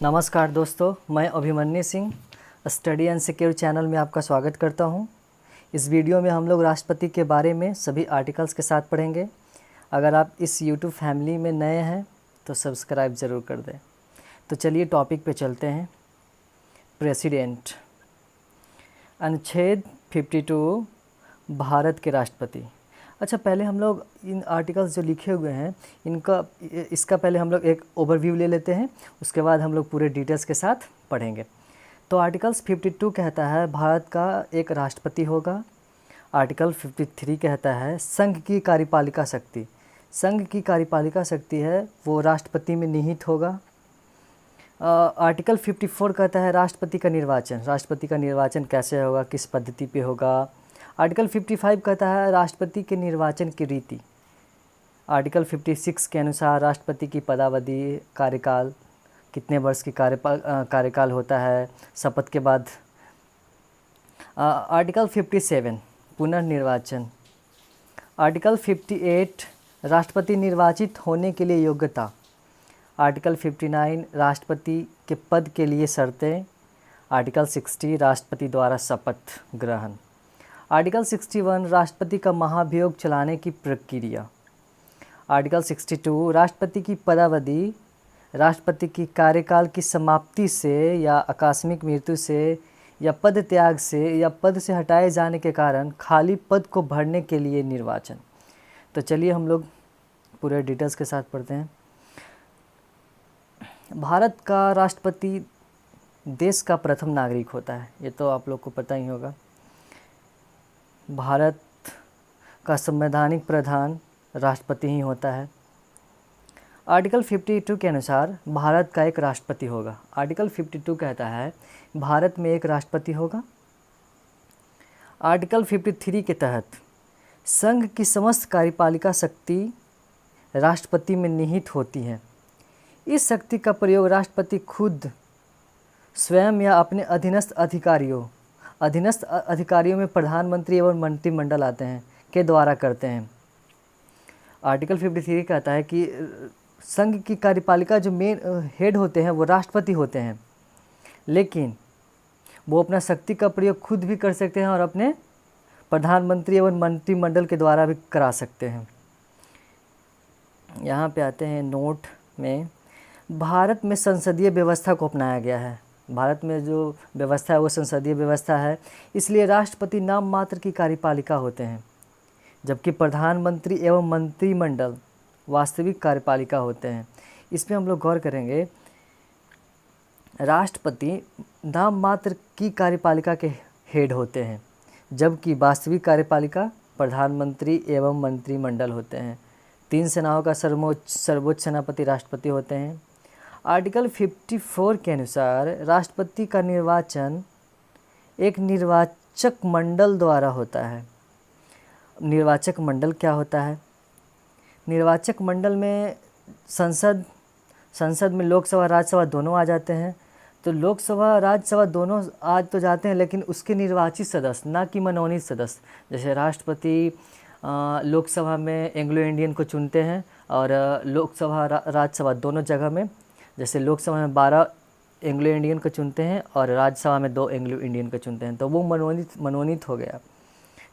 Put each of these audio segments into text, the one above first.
नमस्कार दोस्तों, मैं Abhimanyu Singh study and secure channel में आपका स्वागत करता हूं। इस वीडियो में हम लोग राष्ट्रपति के बारे में सभी आर्टिकल्स के साथ पढ़ेंगे। अगर आप इस यूट्यूब फैमिली में नए हैं तो सब्सक्राइब ज़रूर कर दें। तो चलिए टॉपिक पे चलते हैं। प्रेसिडेंट, अनुच्छेद 52 भारत के राष्ट्रपति। अच्छा, पहले हम लोग इन आर्टिकल्स जो लिखे हुए हैं इसका पहले हम लोग एक ओवरव्यू ले लेते हैं, उसके बाद हम लोग पूरे डिटेल्स के साथ पढ़ेंगे। तो आर्टिकल्स 52 कहता है भारत का एक राष्ट्रपति होगा। आर्टिकल 53 कहता है संघ की कार्यपालिका शक्ति। संघ की कार्यपालिका शक्ति है वो राष्ट्रपति में निहित होगा। आर्टिकल 54 कहता है राष्ट्रपति का निर्वाचन। राष्ट्रपति का निर्वाचन कैसे होगा, किस पद्धति पे होगा। आर्टिकल 55 कहता है राष्ट्रपति के निर्वाचन की रीति। आर्टिकल 56 के अनुसार राष्ट्रपति की पदावधि, कार्यकाल, कितने वर्ष की कार्यकाल होता है शपथ के बाद। आर्टिकल 57 पुनर्निर्वाचन। आर्टिकल 58 राष्ट्रपति निर्वाचित होने के लिए योग्यता। आर्टिकल 59 राष्ट्रपति के पद के लिए शर्तें। आर्टिकल 60 राष्ट्रपति द्वारा शपथ ग्रहण। आर्टिकल 61 राष्ट्रपति का महाभियोग चलाने की प्रक्रिया। आर्टिकल 62 राष्ट्रपति की पदावधि राष्ट्रपति की कार्यकाल की समाप्ति से या आकस्मिक मृत्यु से या पद त्याग से या पद से हटाए जाने के कारण खाली पद को भरने के लिए निर्वाचन। तो चलिए हम लोग पूरे डिटेल्स के साथ पढ़ते हैं। भारत का राष्ट्रपति देश का प्रथम नागरिक होता है, ये तो आप लोग को पता ही होगा। भारत का संवैधानिक प्रधान राष्ट्रपति ही होता है। आर्टिकल 52 के अनुसार भारत का एक राष्ट्रपति होगा। आर्टिकल 52 कहता है भारत में एक राष्ट्रपति होगा। आर्टिकल 53 के तहत संघ की समस्त कार्यपालिका शक्ति राष्ट्रपति में निहित होती है। इस शक्ति का प्रयोग राष्ट्रपति खुद, स्वयं या अपने अधीनस्थ अधिकारियों में प्रधानमंत्री एवं मंत्रिमंडल आते हैं के द्वारा करते हैं। आर्टिकल 53 कहता है कि संघ की कार्यपालिका जो मेन हेड होते हैं वो राष्ट्रपति होते हैं, लेकिन वो अपना शक्ति का प्रयोग खुद भी कर सकते हैं और अपने प्रधानमंत्री एवं मंत्रिमंडल के द्वारा भी करा सकते हैं। यहाँ पे आते हैं नोट में, भारत में संसदीय व्यवस्था को अपनाया गया है। भारत में जो व्यवस्था है वो संसदीय व्यवस्था है, इसलिए राष्ट्रपति नाम मात्र की कार्यपालिका होते हैं, जबकि प्रधानमंत्री एवं मंत्रिमंडल वास्तविक कार्यपालिका होते हैं। इस पे हम लोग गौर करेंगे। राष्ट्रपति नाम मात्र की कार्यपालिका के हेड होते हैं, जबकि वास्तविक कार्यपालिका प्रधानमंत्री एवं मंत्रिमंडल होते हैं। 3 सेनाओं का सर्वोच्च सेनापति राष्ट्रपति होते हैं। आर्टिकल 54 के अनुसार राष्ट्रपति का निर्वाचन एक निर्वाचक मंडल द्वारा होता है। निर्वाचक मंडल क्या होता है? निर्वाचक मंडल में संसद में लोकसभा राज्यसभा दोनों आ जाते हैं। तो लोकसभा राज्यसभा दोनों आज तो जाते हैं, लेकिन उसके निर्वाचित सदस्य, ना कि मनोनीत सदस्य। जैसे राष्ट्रपति लोकसभा में एंग्लो इंडियन को चुनते हैं और लोकसभा राज्यसभा दोनों जगह में, जैसे लोकसभा में 12 एंग्लो इंडियन को चुनते हैं और राज्यसभा में 2 एंग्लो इंडियन को चुनते हैं, तो वो मनोनीत हो गया।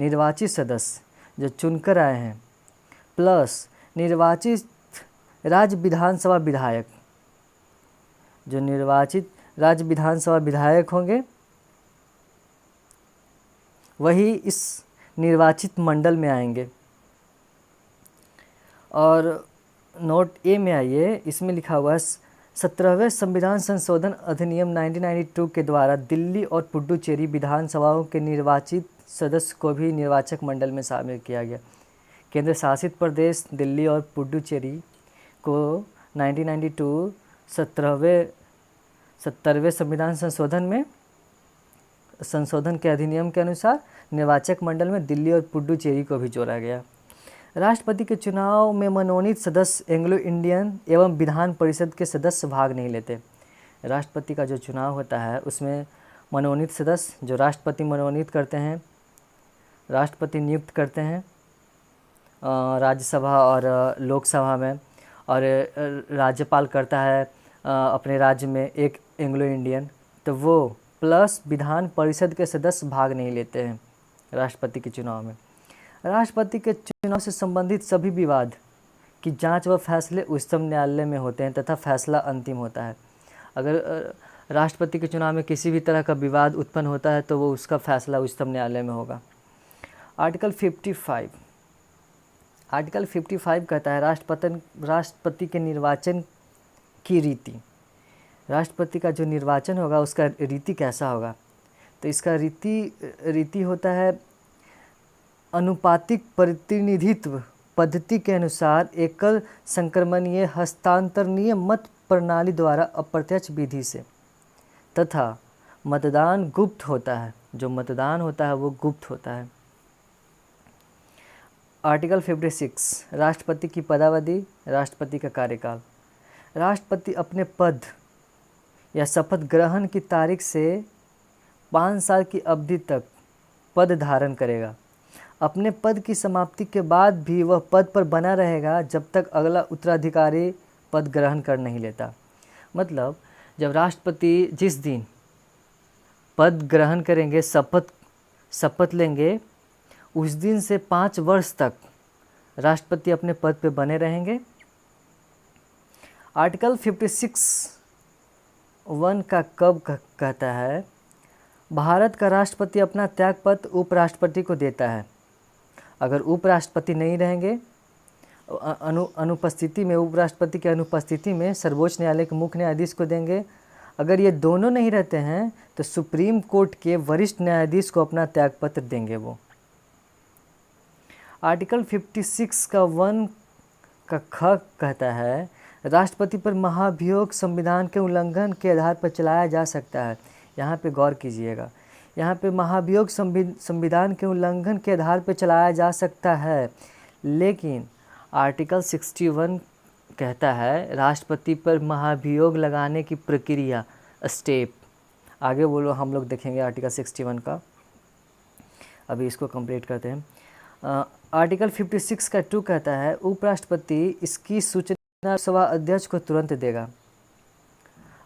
निर्वाचित सदस्य जो चुनकर आए हैं प्लस निर्वाचित राज्य विधानसभा विधायक, जो निर्वाचित राज्य विधानसभा विधायक होंगे वही इस निर्वाचित मंडल में आएंगे। और नोट ए में आइए, इसमें लिखा हुआ है 17वें संविधान संशोधन अधिनियम 1992 के द्वारा दिल्ली और पुडुचेरी विधानसभाओं के निर्वाचित सदस्य को भी निर्वाचक मंडल में शामिल किया गया। केंद्र शासित प्रदेश दिल्ली और पुडुचेरी को 1992 17वें संविधान संशोधन के अधिनियम के अनुसार निर्वाचक मंडल में दिल्ली और पुडुचेरी को भी जोड़ा गया। राष्ट्रपति के चुनाव में मनोनीत सदस्य एंग्लो इंडियन एवं विधान परिषद के सदस्य भाग नहीं लेते। राष्ट्रपति का जो चुनाव होता है उसमें मनोनीत सदस्य जो राष्ट्रपति मनोनीत करते हैं, राष्ट्रपति नियुक्त करते हैं राज्यसभा और लोकसभा में, और राज्यपाल करता है अपने राज्य में एक एंग्लो इंडियन, तो वो प्लस विधान परिषद के सदस्य भाग नहीं लेते हैं राष्ट्रपति के चुनाव में। राष्ट्रपति के चुनाव से संबंधित सभी विवाद की जांच व फैसले उच्चतम न्यायालय में होते हैं तथा फैसला अंतिम होता है। अगर राष्ट्रपति के चुनाव में किसी भी तरह का विवाद उत्पन्न होता है तो वो उसका फैसला उच्चतम न्यायालय में होगा। आर्टिकल 55 कहता है राष्ट्रपति के निर्वाचन की रीति। राष्ट्रपति का जो निर्वाचन होगा उसका रीति कैसा होगा, तो इसका रीति होता है अनुपातिक प्रतिनिधित्व पद्धति के अनुसार एकल संक्रमणीय हस्तांतरणीय मत प्रणाली द्वारा अप्रत्यक्ष विधि से, तथा मतदान गुप्त होता है। जो मतदान होता है वो गुप्त होता है। आर्टिकल 56 राष्ट्रपति की पदावधि, राष्ट्रपति का कार्यकाल। राष्ट्रपति अपने पद या शपथ ग्रहण की तारीख से 5 साल की अवधि तक पद धारण करेगा। अपने पद की समाप्ति के बाद भी वह पद पर बना रहेगा जब तक अगला उत्तराधिकारी पद ग्रहण कर नहीं लेता। मतलब जब राष्ट्रपति जिस दिन पद ग्रहण करेंगे, शपथ लेंगे, उस दिन से 5 वर्ष तक राष्ट्रपति अपने पद पे बने रहेंगे। आर्टिकल 56(1) का कब कहता है भारत का राष्ट्रपति अपना त्यागपत्र उपराष्ट्रपति को देता है। अगर उपराष्ट्रपति नहीं रहेंगे, अनुपस्थिति में, उपराष्ट्रपति की अनुपस्थिति में सर्वोच्च न्यायालय के मुख्य न्यायाधीश को देंगे। अगर ये दोनों नहीं रहते हैं तो सुप्रीम कोर्ट के वरिष्ठ न्यायाधीश को अपना त्यागपत्र देंगे वो। आर्टिकल 56(1) का ख कहता है राष्ट्रपति पर महाभियोग संविधान के उल्लंघन के आधार पर चलाया जा सकता है। यहाँ पे गौर कीजिएगा, यहाँ पे महाभियोग संविधान के उल्लंघन के आधार पर चलाया जा सकता है, लेकिन आर्टिकल 61 कहता है राष्ट्रपति पर महाभियोग लगाने की प्रक्रिया, स्टेप। आगे बोलो, हम लोग देखेंगे आर्टिकल 61 का। अभी इसको कंप्लीट करते हैं। आर्टिकल 56 का 2 कहता है उपराष्ट्रपति इसकी सूचना सभा अध्यक्ष को तुरंत देगा।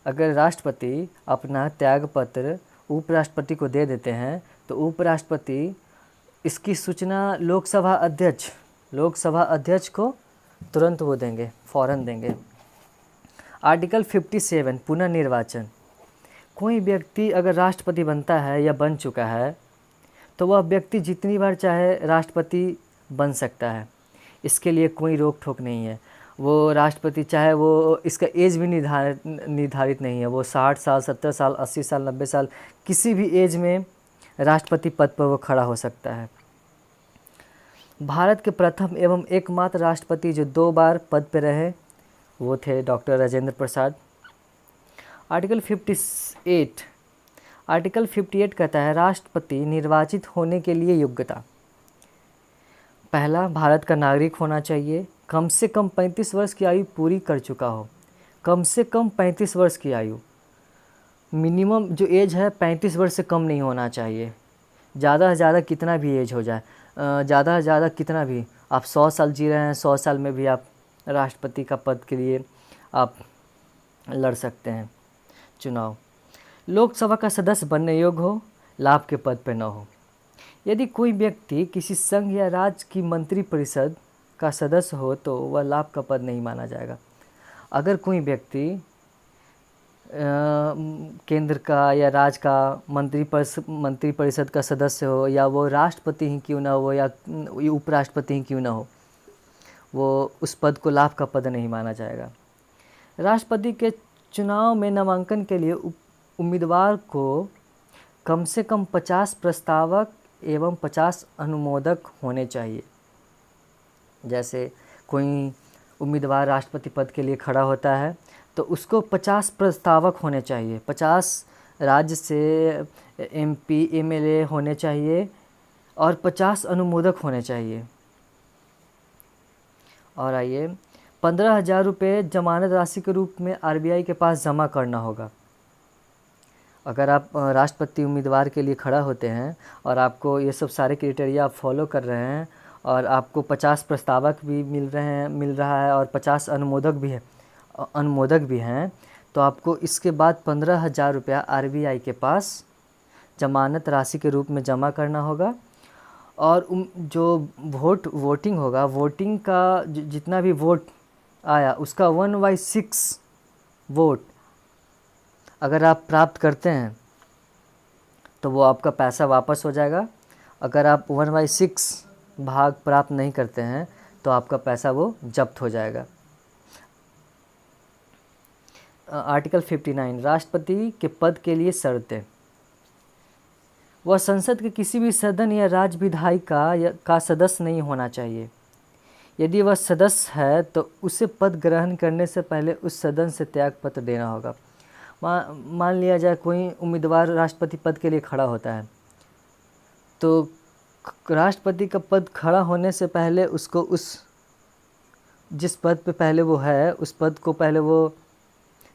अगर राष्ट्रपति अपना त्यागपत्र उपराष्ट्रपति को दे देते हैं तो उपराष्ट्रपति इसकी सूचना लोकसभा अध्यक्ष को तुरंत वो देंगे, फ़ौरन देंगे। आर्टिकल 57 पुनर्निर्वाचन। कोई व्यक्ति अगर राष्ट्रपति बनता है या बन चुका है तो वह व्यक्ति जितनी बार चाहे राष्ट्रपति बन सकता है। इसके लिए कोई रोक टोक नहीं है। वो राष्ट्रपति चाहे वो, इसका एज भी निर्धारित नहीं है। वो 60 साल, 70 साल, 80 साल, 90 साल, किसी भी एज में राष्ट्रपति पद पर वो खड़ा हो सकता है। भारत के प्रथम एवं एकमात्र राष्ट्रपति जो 2 बार पद पर रहे वो थे डॉक्टर राजेंद्र प्रसाद। आर्टिकल 58 कहता है राष्ट्रपति निर्वाचित होने के लिए योग्यता। पहला, भारत का नागरिक होना चाहिए, कम से कम 35 वर्ष की आयु पूरी कर चुका हो। कम से कम 35 वर्ष की आयु, मिनिमम जो एज है 35 वर्ष से कम नहीं होना चाहिए। ज़्यादा से ज़्यादा कितना भी एज हो जाए, ज़्यादा से ज़्यादा कितना भी, आप 100 साल जी रहे हैं, 100 साल में भी आप राष्ट्रपति का पद के लिए आप लड़ सकते हैं चुनाव। लोकसभा का सदस्य बनने योग्य हो, लाभ के पद पर न हो। यदि कोई व्यक्ति किसी संघ या राज्य की मंत्रिपरिषद का सदस्य हो तो वह लाभ का पद नहीं माना जाएगा। अगर कोई व्यक्ति केंद्र का या राज्य का मंत्रिपरिषद का सदस्य हो, या वो राष्ट्रपति ही क्यों ना हो या उपराष्ट्रपति ही क्यों ना हो, वो उस पद को लाभ का पद नहीं माना जाएगा। राष्ट्रपति के चुनाव में नामांकन के लिए उम्मीदवार को कम से कम 50 प्रस्तावक एवं 50 अनुमोदक होने चाहिए। जैसे कोई उम्मीदवार राष्ट्रपति पद के लिए खड़ा होता है तो उसको 50 प्रस्तावक होने चाहिए, 50 राज्य से MP MLA होने चाहिए और 50 अनुमोदक होने चाहिए। और आइए, 15,000 रुपये जमानत राशि के रूप में RBI के पास जमा करना होगा। अगर आप राष्ट्रपति उम्मीदवार के लिए खड़ा होते हैं और आपको ये सब सारे क्राइटेरिया आप फॉलो कर रहे हैं और आपको 50 प्रस्तावक भी मिल रहा है और 50 अनुमोदक भी हैं, तो आपको इसके बाद 15,000 रुपया आरबीआई के पास जमानत राशि के रूप में जमा करना होगा। और जो वोटिंग होगा, वोटिंग का जितना भी वोट आया उसका 1/6 वोट अगर आप प्राप्त करते हैं तो वो आपका पैसा वापस हो जाएगा। अगर आप 1/6 भाग प्राप्त नहीं करते हैं तो आपका पैसा वो जब्त हो जाएगा। आर्टिकल 59 राष्ट्रपति के पद के लिए शर्तें। वह संसद के किसी भी सदन या राज्य विधायिका का सदस्य नहीं होना चाहिए। यदि वह सदस्य है तो उसे पद ग्रहण करने से पहले उस सदन से त्यागपत्र देना होगा। मान लिया जाए कोई उम्मीदवार राष्ट्रपति पद के लिए खड़ा होता है, तो राष्ट्रपति का पद खड़ा होने से पहले उसको उस जिस पद पे पहले वो है उस पद को पहले वो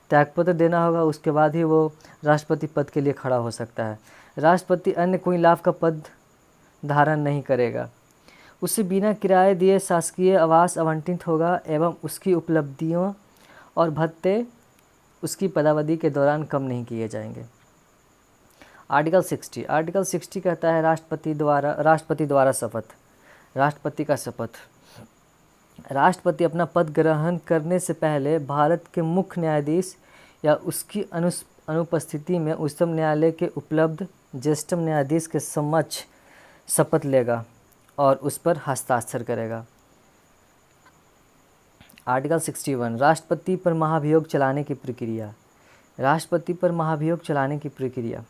त्यागपत्र देना होगा, उसके बाद ही वो राष्ट्रपति पद के लिए खड़ा हो सकता है। राष्ट्रपति अन्य कोई लाभ का पद धारण नहीं करेगा। उसे बिना किराए दिए शासकीय आवास आवंटित होगा एवं उसकी उपलब्धियों और भत्ते उसकी पदावधि के दौरान कम नहीं किए जाएंगे। आर्टिकल 60 कहता है राष्ट्रपति द्वारा शपथ। राष्ट्रपति का शपथ। राष्ट्रपति अपना पद ग्रहण करने से पहले भारत के मुख्य न्यायाधीश या उसकी अनुपस्थिति में उच्चतम न्यायालय के उपलब्ध ज्येष्ठतम न्यायाधीश के समक्ष शपथ लेगा और उस पर हस्ताक्षर करेगा। आर्टिकल 61 राष्ट्रपति पर महाभियोग चलाने की प्रक्रिया। राष्ट्रपति पर महाभियोग चलाने की प्रक्रिया,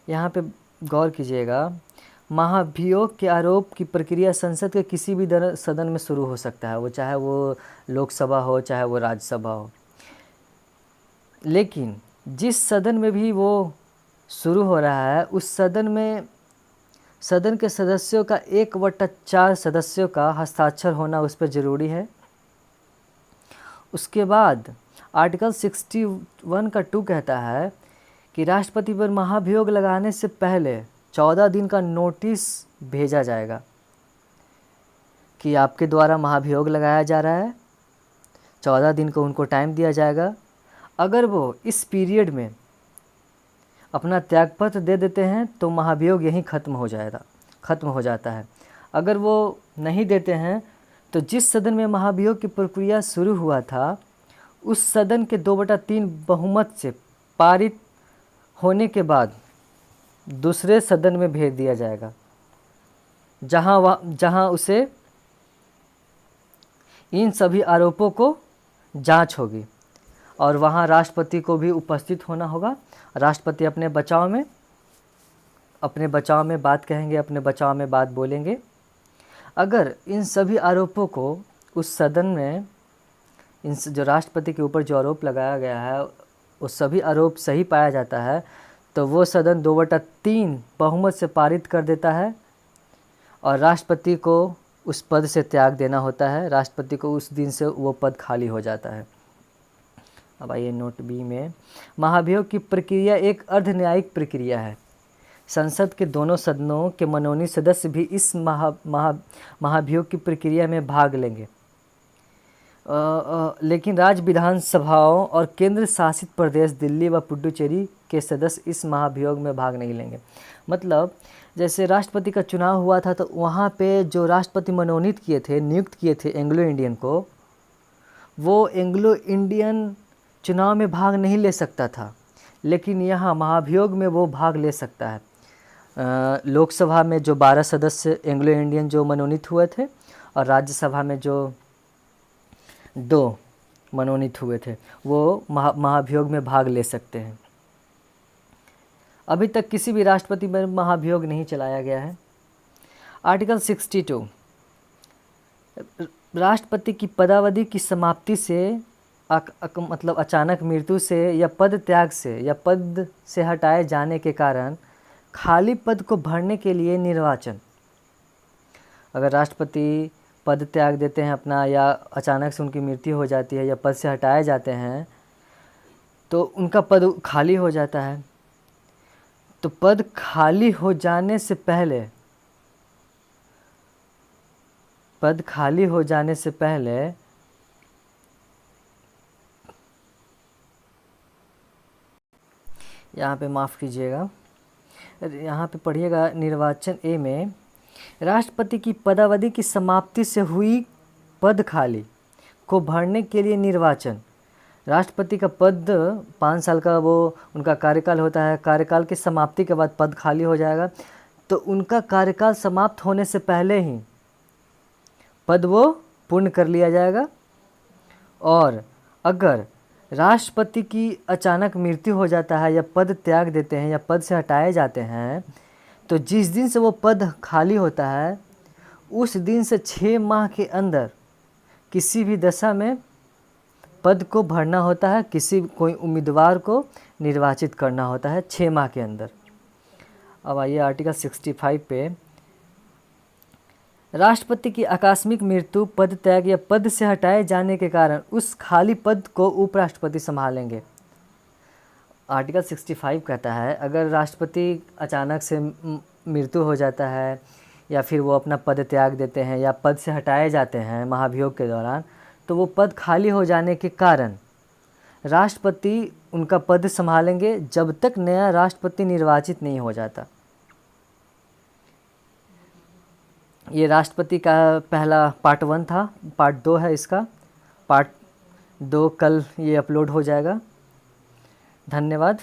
यहाँ पे गौर कीजिएगा। महाभियोग के आरोप की प्रक्रिया संसद के किसी भी सदन में शुरू हो सकता है, वो चाहे वो लोकसभा हो चाहे वो राज्यसभा हो। लेकिन जिस सदन में भी वो शुरू हो रहा है उस सदन में सदन के सदस्यों का 1/4 सदस्यों का हस्ताक्षर होना उस पर ज़रूरी है। उसके बाद आर्टिकल 61 का 2 कहता है कि राष्ट्रपति पर महाभियोग लगाने से पहले 14 दिन का नोटिस भेजा जाएगा कि आपके द्वारा महाभियोग लगाया जा रहा है। 14 दिन को उनको टाइम दिया जाएगा। अगर वो इस पीरियड में अपना त्यागपत्र दे देते हैं तो महाभियोग यहीं खत्म हो जाता है। अगर वो नहीं देते हैं तो जिस सदन में महाभियोग की प्रक्रिया शुरू हुआ था उस सदन के 2/3 बहुमत से पारित होने के बाद दूसरे सदन में भेज दिया जाएगा, जहां उसे इन सभी आरोपों को जांच होगी और वहां राष्ट्रपति को भी उपस्थित होना होगा। राष्ट्रपति अपने बचाव में बात कहेंगे, अपने बचाव में बात बोलेंगे। अगर इन सभी आरोपों को उस सदन में जो राष्ट्रपति के ऊपर जो आरोप लगाया गया है वो सभी आरोप सही पाया जाता है तो वो सदन 2/3 बहुमत से पारित कर देता है और राष्ट्रपति को उस पद से त्याग देना होता है। राष्ट्रपति को उस दिन से वो पद खाली हो जाता है। अब आइए नोट बी में, महाभियोग की प्रक्रिया एक अर्ध न्यायिक प्रक्रिया है। संसद के दोनों सदनों के मनोनीत सदस्य भी इस महाभियोग की प्रक्रिया में भाग लेंगे। लेकिन राज्य विधानसभाओं और केंद्र शासित प्रदेश दिल्ली व पुडुचेरी के सदस्य इस महाभियोग में भाग नहीं लेंगे। मतलब जैसे राष्ट्रपति का चुनाव हुआ था तो वहाँ पे जो राष्ट्रपति मनोनीत किए थे, नियुक्त किए थे एंग्लो इंडियन को, वो एंग्लो इंडियन चुनाव में भाग नहीं ले सकता था, लेकिन यहाँ महाभियोग में वो भाग ले सकता है। लोकसभा में जो 12 सदस्य एंग्लो इंडियन जो मनोनीत हुए थे और राज्यसभा में जो 2 मनोनीत हुए थे वो महाभियोग में भाग ले सकते हैं। अभी तक किसी भी राष्ट्रपति पर महाभियोग नहीं चलाया गया है। आर्टिकल 62 राष्ट्रपति की पदावधि की समाप्ति से मतलब अचानक मृत्यु से या पद त्याग से या पद से हटाए जाने के कारण खाली पद को भरने के लिए निर्वाचन। अगर राष्ट्रपति पद त्याग देते हैं अपना या अचानक से उनकी मृत्यु हो जाती है या पद से हटाए जाते हैं तो उनका पद खाली हो जाता है। तो पद खाली हो जाने से पहले यहाँ पे माफ़ कीजिएगा, यहाँ पे पढ़िएगा निर्वाचन ए में, राष्ट्रपति की पदावधि की समाप्ति से हुई पद खाली को भरने के लिए निर्वाचन। राष्ट्रपति का पद 5 साल का वो उनका कार्यकाल होता है, कार्यकाल की समाप्ति के बाद पद खाली हो जाएगा, तो उनका कार्यकाल समाप्त होने से पहले ही पद वो पूर्ण कर लिया जाएगा। और अगर राष्ट्रपति की अचानक मृत्यु हो जाता है या पद त्याग देते हैं या पद से हटाए जाते हैं, तो जिस दिन से वो पद खाली होता है उस दिन से 6 माह के अंदर किसी भी दशा में पद को भरना होता है, कोई उम्मीदवार को निर्वाचित करना होता है 6 माह के अंदर। अब आइए आर्टिकल 65 पे, राष्ट्रपति की आकस्मिक मृत्यु, पद त्याग या पद से हटाए जाने के कारण उस खाली पद को उपराष्ट्रपति संभालेंगे। आर्टिकल 65 कहता है अगर राष्ट्रपति अचानक से मृत्यु हो जाता है या फिर वो अपना पद त्याग देते हैं या पद से हटाए जाते हैं महाभियोग के दौरान, तो वो पद खाली हो जाने के कारण राष्ट्रपति उनका पद संभालेंगे जब तक नया राष्ट्रपति निर्वाचित नहीं हो जाता। ये राष्ट्रपति का पहला पार्ट 1 था, पार्ट 2 है इसका, पार्ट 2 कल ये अपलोड हो जाएगा। धन्यवाद।